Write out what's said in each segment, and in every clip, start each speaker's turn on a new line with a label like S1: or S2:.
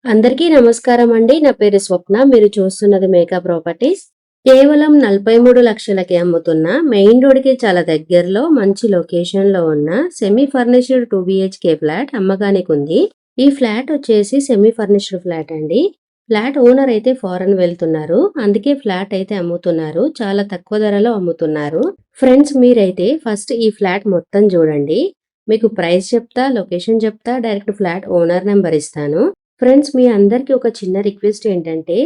S1: అందరికీ నమస్కారం అండి. నా పేరు స్వప్న. మీరు చూస్తున్నది మేకా ప్రాపర్టీస్. కేవలం 43 లక్షలకి అమ్ముతున్న మెయిన్ రోడ్‌కి చాలా దగ్గరలో మంచి లొకేషన్‌లో ఉన్న సెమీ ఫర్నిష్డ్ 2 BHK ఫ్లాట్ అమ్మకానికి ఉంది. ఈ ఫ్లాట్ వచ్చేసి సెమీ ఫర్నిష్డ్ ఫ్లాట్ అండి. ఫ్లాట్ ఓనర్ అయితే ఫారెన్ వెళ్తున్నారు. అందుకే ఫ్లాట్ అయితే అమ్ముతున్నారు. చాలా తక్కువ ధరలో అమ్ముతున్నారు. ఫ్రెండ్స్ మీరైతే ఫస్ట్ ఈ ఫ్లాట్ మొత్తం చూడండి. మీకు ప్రైస్ చెప్తా, లొకేషన్ చెప్తా, డైరెక్ట్ ఫ్లాట్ ఓనర్ నెంబర్ ఇస్తాను. ఫ్రెండ్స్ మీ అందరికీ ఒక చిన్న రిక్వెస్ట్ ఏంటంటే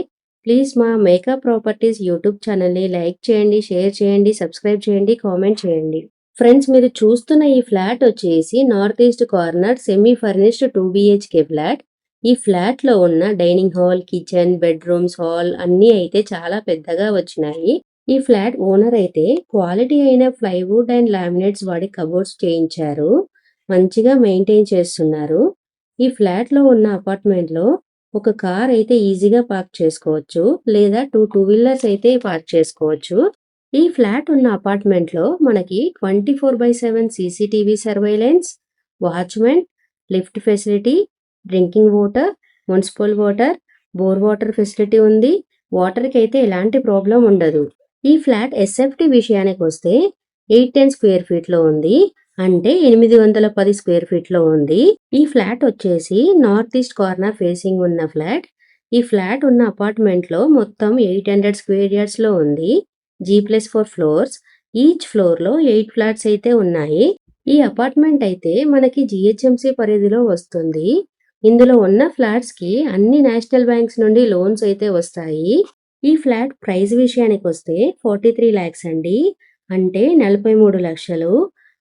S1: ప్లీజ్ మా మేకా ప్రాపర్టీస్ యూట్యూబ్ ఛానల్ని లైక్ చేయండి, షేర్ చేయండి, సబ్స్క్రైబ్ చేయండి, కామెంట్ చేయండి. ఫ్రెండ్స్ మీరు చూస్తున్న ఈ ఫ్లాట్ వచ్చేసి north east corner semi furnished 2 BHK flat. ఈ ఫ్లాట్లో ఉన్న dining hall, kitchen, bedrooms, hall అన్నీ అయితే చాలా పెద్దగా వచ్చినాయి. ఈ ఫ్లాట్ ఓనర్ అయితే క్వాలిటీ అయిన ప్లైవుడ్ అండ్ లామినేట్స్ వాడి కబోర్డ్స్ చేయించారు. మంచిగా మెయింటైన్ చేస్తున్నారు. ఈ ఫ్లాట్లో ఉన్న అపార్ట్మెంట్లో ఒక కార్ అయితే ఈజీగా పార్క్ చేసుకోవచ్చు, లేదా టూ వీలర్స్ అయితే పార్క్ చేసుకోవచ్చు. ఈ ఫ్లాట్ ఉన్న అపార్ట్మెంట్లో మనకి 24/7 CCTV surveillance, watchman, lift facility, drinking water, municipal water, bore water facility ఉంది. వాటర్కి అయితే ఎలాంటి ప్రాబ్లం ఉండదు. ఈ ఫ్లాట్ SFT విషయానికి వస్తే 810 స్క్వేర్ ఫీట్లో ఉంది. అంటే 810 స్క్వేర్ ఫీట్లో ఉంది. ఈ ఫ్లాట్ వచ్చేసి నార్త్ ఈస్ట్ కార్నర్ ఫేసింగ్ ఉన్న ఫ్లాట్. ఈ ఫ్లాట్ ఉన్న అపార్ట్మెంట్లో మొత్తం 800 స్క్వేర్ యార్డ్స్లో ఉంది. G+4 floors. ఈచ్ ఫ్లోర్లో 8 ఫ్లాట్స్ అయితే ఉన్నాయి. ఈ అపార్ట్మెంట్ అయితే మనకి GHMC పరిధిలో వస్తుంది. ఇందులో ఉన్న ఫ్లాట్స్కి అన్ని నేషనల్ బ్యాంక్స్ నుండి లోన్స్ అయితే వస్తాయి. ఈ ఫ్లాట్ ప్రైస్ విషయానికి వస్తే 43 lakhs అండి. అంటే 43 లక్షలు.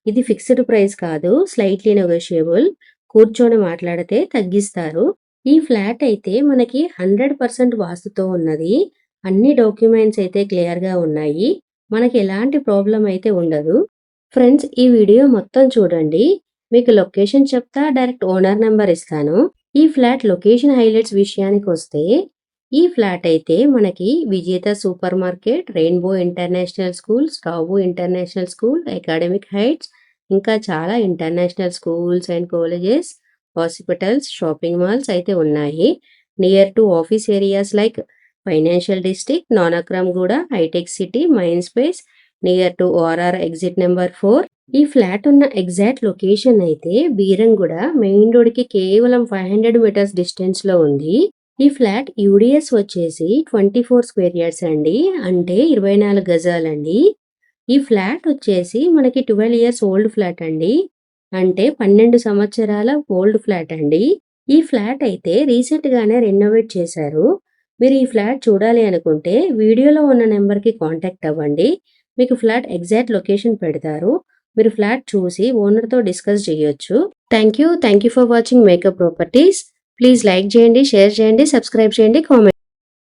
S1: ఇది ఫిక్స్డ్ ప్రైస్ కాదు, స్లైట్లీ నెగోషియబుల్. కూర్చొని మాట్లాడితే తగ్గిస్తారు. ఈ ఫ్లాట్ అయితే మనకి 100% వాస్తుతో ఉన్నది. అన్ని డాక్యుమెంట్స్ అయితే క్లియర్గా ఉన్నాయి. మనకి ఎలాంటి ప్రాబ్లం అయితే ఉండదు. ఫ్రెండ్స్ ఈ వీడియో మొత్తం చూడండి. మీకు లొకేషన్ చెప్తా, డైరెక్ట్ ఓనర్ నెంబర్ ఇస్తాను. ఈ ఫ్లాట్ లొకేషన్ హైలైట్స్ విషయానికి వస్తే ఈ ఫ్లాట్ అయితే మనకి Vijetha super market, rainbow international school, స్టాబు ఇంటర్నేషనల్ స్కూల్, అకాడమిక్ హైట్స్, ఇంకా చాలా international schools and colleges, hospitals, shopping malls అయితే ఉన్నాయి. Near to office areas like financial district, Nanakramguda, hitech city, mind space, near to ORR exit number 4. ఈ flat ఉన్న exact location అయితే Beeramguda main రోడ్కి కేవలం 500 metres డిస్టెన్స్లో ఉంది. ఈ ఫ్లాట్ యూడిఎస్ వచ్చేసి 24 స్క్వేర్ యార్డ్స్ అండి. అంటే 24 గజాలండి. ఈ ఫ్లాట్ వచ్చేసి మనకి 12 ఇయర్స్ ఓల్డ్ ఫ్లాట్ అండి. అంటే 12 సంవత్సరాల ఓల్డ్ ఫ్లాట్ అండి. ఈ ఫ్లాట్ అయితే రీసెంట్గానే రెనోవేట్ చేశారు. మీరు ఈ ఫ్లాట్ చూడాలి అనుకుంటే వీడియోలో ఉన్న నెంబర్కి కాంటాక్ట్ అవ్వండి. మీకు ఫ్లాట్ ఎగ్జాక్ట్ లొకేషన్ పెడతారు. మీరు ఫ్లాట్ చూసి ఓనర్తో డిస్కస్ చేయొచ్చు. Thank you for watching makeup properties. Please like చేయండి, షేర్ చేయండి, సబ్స్క్రైబ్ చేయండి, కామెంట్